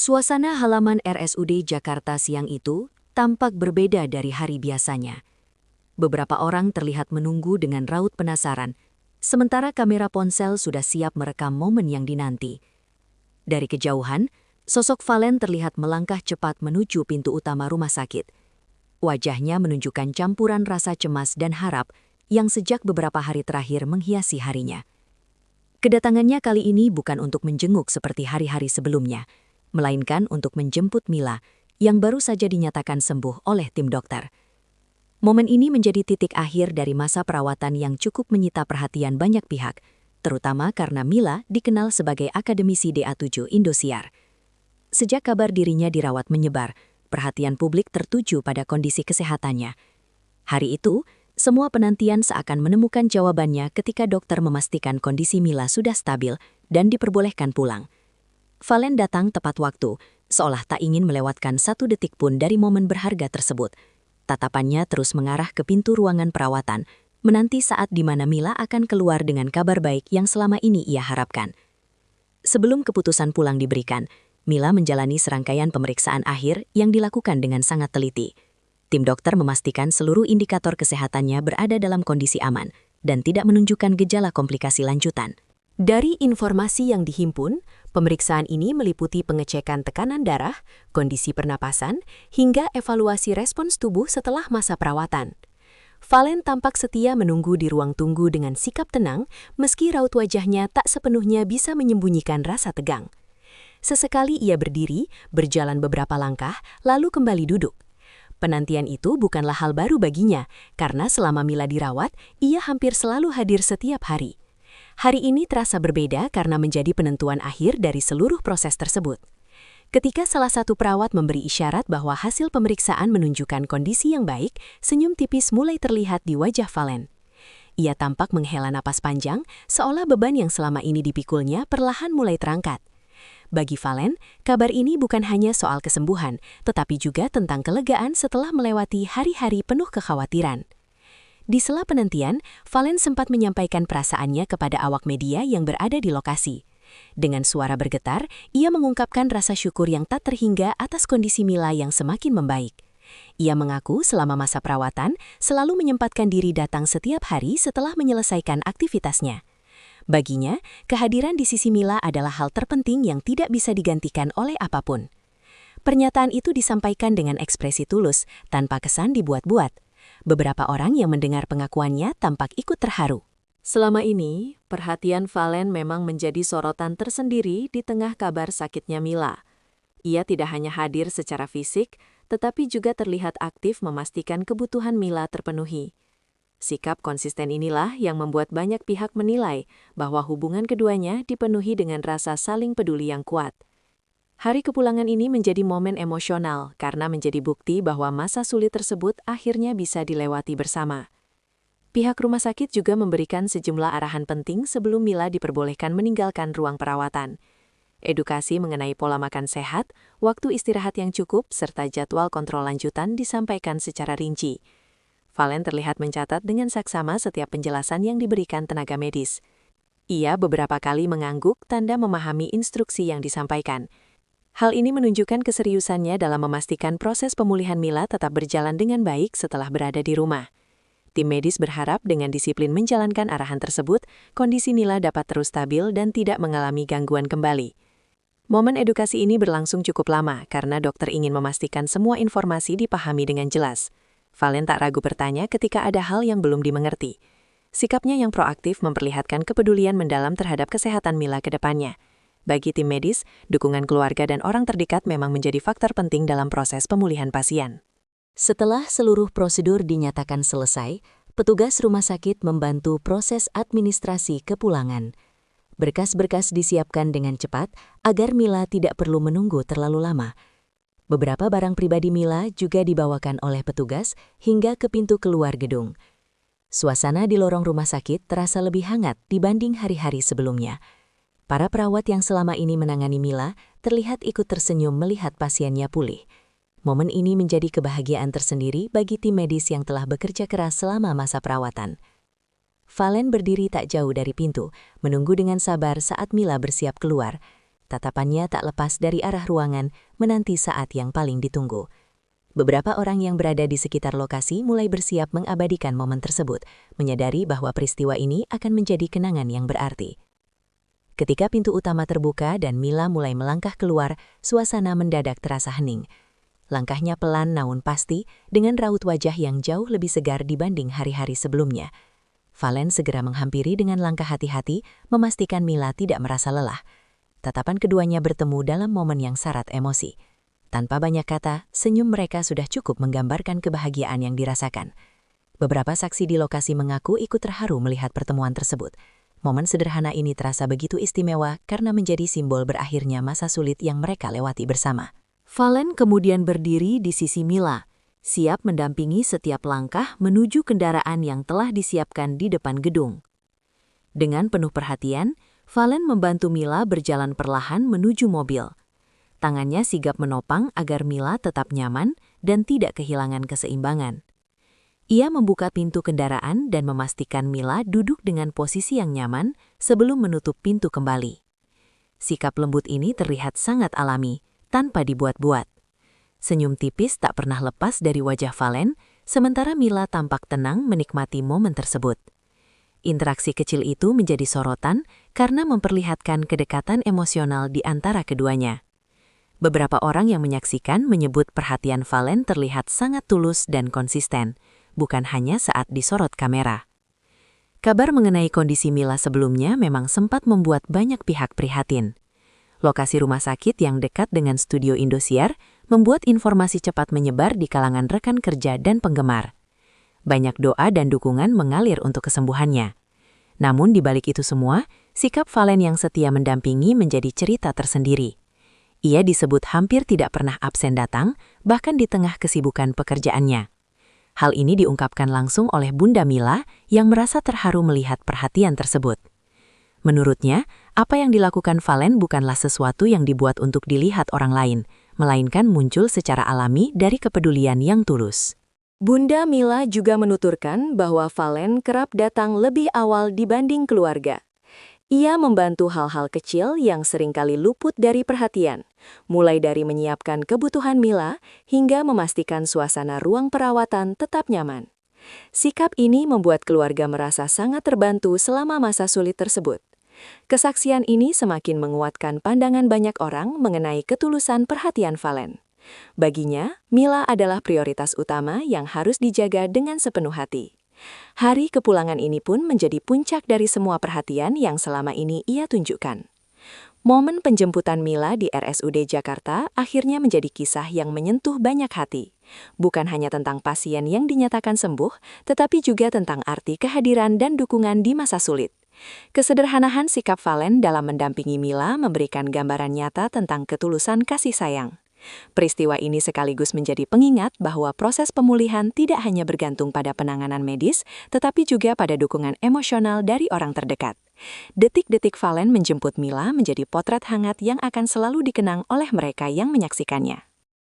Suasana halaman RSUD Jakarta siang itu tampak berbeda dari hari biasanya. Beberapa orang terlihat menunggu dengan raut penasaran, sementara kamera ponsel sudah siap merekam momen yang dinanti. Dari kejauhan, sosok Valen terlihat melangkah cepat menuju pintu utama rumah sakit. Wajahnya menunjukkan campuran rasa cemas dan harap yang sejak beberapa hari terakhir menghiasi harinya. Kedatangannya kali ini bukan untuk menjenguk seperti hari-hari sebelumnya, melainkan untuk menjemput Mila yang baru saja dinyatakan sembuh oleh tim dokter. Momen ini menjadi titik akhir dari masa perawatan yang cukup menyita perhatian banyak pihak, terutama karena Mila dikenal sebagai akademisi DA7 Indosiar. Sejak kabar dirinya dirawat menyebar, perhatian publik tertuju pada kondisi kesehatannya. Hari itu, semua penantian seakan menemukan jawabannya ketika dokter memastikan kondisi Mila sudah stabil dan diperbolehkan pulang. Valen datang tepat waktu, seolah tak ingin melewatkan satu detik pun dari momen berharga tersebut. Tatapannya terus mengarah ke pintu ruangan perawatan, menanti saat di mana Mila akan keluar dengan kabar baik yang selama ini ia harapkan. Sebelum keputusan pulang diberikan, Mila menjalani serangkaian pemeriksaan akhir yang dilakukan dengan sangat teliti. Tim dokter memastikan seluruh indikator kesehatannya berada dalam kondisi aman dan tidak menunjukkan gejala komplikasi lanjutan. Dari informasi yang dihimpun, pemeriksaan ini meliputi pengecekan tekanan darah, kondisi pernapasan, hingga evaluasi respons tubuh setelah masa perawatan. Valen tampak setia menunggu di ruang tunggu dengan sikap tenang, meski raut wajahnya tak sepenuhnya bisa menyembunyikan rasa tegang. Sesekali ia berdiri, berjalan beberapa langkah, lalu kembali duduk. Penantian itu bukanlah hal baru baginya, karena selama Mila dirawat, ia hampir selalu hadir setiap hari. Hari ini terasa berbeda karena menjadi penentuan akhir dari seluruh proses tersebut. Ketika salah satu perawat memberi isyarat bahwa hasil pemeriksaan menunjukkan kondisi yang baik, senyum tipis mulai terlihat di wajah Valen. Ia tampak menghela napas panjang, seolah beban yang selama ini dipikulnya perlahan mulai terangkat. Bagi Valen, kabar ini bukan hanya soal kesembuhan, tetapi juga tentang kelegaan setelah melewati hari-hari penuh kekhawatiran. Di sela penantian, Valen sempat menyampaikan perasaannya kepada awak media yang berada di lokasi. Dengan suara bergetar, ia mengungkapkan rasa syukur yang tak terhingga atas kondisi Mila yang semakin membaik. Ia mengaku selama masa perawatan selalu menyempatkan diri datang setiap hari setelah menyelesaikan aktivitasnya. Baginya, kehadiran di sisi Mila adalah hal terpenting yang tidak bisa digantikan oleh apapun. Pernyataan itu disampaikan dengan ekspresi tulus, tanpa kesan dibuat-buat. Beberapa orang yang mendengar pengakuannya tampak ikut terharu. Selama ini, perhatian Valen memang menjadi sorotan tersendiri di tengah kabar sakitnya Mila. Ia tidak hanya hadir secara fisik, tetapi juga terlihat aktif memastikan kebutuhan Mila terpenuhi. Sikap konsisten inilah yang membuat banyak pihak menilai bahwa hubungan keduanya dipenuhi dengan rasa saling peduli yang kuat. Hari kepulangan ini menjadi momen emosional karena menjadi bukti bahwa masa sulit tersebut akhirnya bisa dilewati bersama. Pihak rumah sakit juga memberikan sejumlah arahan penting sebelum Mila diperbolehkan meninggalkan ruang perawatan. Edukasi mengenai pola makan sehat, waktu istirahat yang cukup, serta jadwal kontrol lanjutan disampaikan secara rinci. Valen terlihat mencatat dengan saksama setiap penjelasan yang diberikan tenaga medis. Ia beberapa kali mengangguk tanda memahami instruksi yang disampaikan. Hal ini menunjukkan keseriusannya dalam memastikan proses pemulihan Mila tetap berjalan dengan baik setelah berada di rumah. Tim medis berharap dengan disiplin menjalankan arahan tersebut, kondisi Mila dapat terus stabil dan tidak mengalami gangguan kembali. Momen edukasi ini berlangsung cukup lama karena dokter ingin memastikan semua informasi dipahami dengan jelas. Valen tak ragu bertanya ketika ada hal yang belum dimengerti. Sikapnya yang proaktif memperlihatkan kepedulian mendalam terhadap kesehatan Mila ke depannya. Bagi tim medis, dukungan keluarga dan orang terdekat memang menjadi faktor penting dalam proses pemulihan pasien. Setelah seluruh prosedur dinyatakan selesai, petugas rumah sakit membantu proses administrasi kepulangan. Berkas-berkas disiapkan dengan cepat agar Mila tidak perlu menunggu terlalu lama. Beberapa barang pribadi Mila juga dibawakan oleh petugas hingga ke pintu keluar gedung. Suasana di lorong rumah sakit terasa lebih hangat dibanding hari-hari sebelumnya. Para perawat yang selama ini menangani Mila terlihat ikut tersenyum melihat pasiennya pulih. Momen ini menjadi kebahagiaan tersendiri bagi tim medis yang telah bekerja keras selama masa perawatan. Valen berdiri tak jauh dari pintu, menunggu dengan sabar saat Mila bersiap keluar. Tatapannya tak lepas dari arah ruangan, menanti saat yang paling ditunggu. Beberapa orang yang berada di sekitar lokasi mulai bersiap mengabadikan momen tersebut, menyadari bahwa peristiwa ini akan menjadi kenangan yang berarti. Ketika pintu utama terbuka dan Mila mulai melangkah keluar, suasana mendadak terasa hening. Langkahnya pelan namun pasti, dengan raut wajah yang jauh lebih segar dibanding hari-hari sebelumnya. Valen segera menghampiri dengan langkah hati-hati, memastikan Mila tidak merasa lelah. Tatapan keduanya bertemu dalam momen yang syarat emosi. Tanpa banyak kata, senyum mereka sudah cukup menggambarkan kebahagiaan yang dirasakan. Beberapa saksi di lokasi mengaku ikut terharu melihat pertemuan tersebut. Momen sederhana ini terasa begitu istimewa karena menjadi simbol berakhirnya masa sulit yang mereka lewati bersama. Valen kemudian berdiri di sisi Mila, siap mendampingi setiap langkah menuju kendaraan yang telah disiapkan di depan gedung. Dengan penuh perhatian, Valen membantu Mila berjalan perlahan menuju mobil. Tangannya sigap menopang agar Mila tetap nyaman dan tidak kehilangan keseimbangan. Ia membuka pintu kendaraan dan memastikan Mila duduk dengan posisi yang nyaman sebelum menutup pintu kembali. Sikap lembut ini terlihat sangat alami, tanpa dibuat-buat. Senyum tipis tak pernah lepas dari wajah Valen, sementara Mila tampak tenang menikmati momen tersebut. Interaksi kecil itu menjadi sorotan karena memperlihatkan kedekatan emosional di antara keduanya. Beberapa orang yang menyaksikan menyebut perhatian Valen terlihat sangat tulus dan konsisten, bukan hanya saat disorot kamera. Kabar mengenai kondisi Mila sebelumnya memang sempat membuat banyak pihak prihatin. Lokasi rumah sakit yang dekat dengan studio Indosiar membuat informasi cepat menyebar di kalangan rekan kerja dan penggemar. Banyak doa dan dukungan mengalir untuk kesembuhannya. Namun di balik itu semua, sikap Valen yang setia mendampingi menjadi cerita tersendiri. Ia disebut hampir tidak pernah absen datang, bahkan di tengah kesibukan pekerjaannya. Hal ini diungkapkan langsung oleh Bunda Mila yang merasa terharu melihat perhatian tersebut. Menurutnya, apa yang dilakukan Valen bukanlah sesuatu yang dibuat untuk dilihat orang lain, melainkan muncul secara alami dari kepedulian yang tulus. Bunda Mila juga menuturkan bahwa Valen kerap datang lebih awal dibanding keluarga. Ia membantu hal-hal kecil yang seringkali luput dari perhatian, mulai dari menyiapkan kebutuhan Mila hingga memastikan suasana ruang perawatan tetap nyaman. Sikap ini membuat keluarga merasa sangat terbantu selama masa sulit tersebut. Kesaksian ini semakin menguatkan pandangan banyak orang mengenai ketulusan perhatian Valen. Baginya, Mila adalah prioritas utama yang harus dijaga dengan sepenuh hati. Hari kepulangan ini pun menjadi puncak dari semua perhatian yang selama ini ia tunjukkan. Momen penjemputan Mila di RSUD Jakarta akhirnya menjadi kisah yang menyentuh banyak hati. Bukan hanya tentang pasien yang dinyatakan sembuh, tetapi juga tentang arti kehadiran dan dukungan di masa sulit. Kesederhanaan sikap Valen dalam mendampingi Mila memberikan gambaran nyata tentang ketulusan kasih sayang. Peristiwa ini sekaligus menjadi pengingat bahwa proses pemulihan tidak hanya bergantung pada penanganan medis, tetapi juga pada dukungan emosional dari orang terdekat. Detik-detik Valen menjemput Mila menjadi potret hangat yang akan selalu dikenang oleh mereka yang menyaksikannya.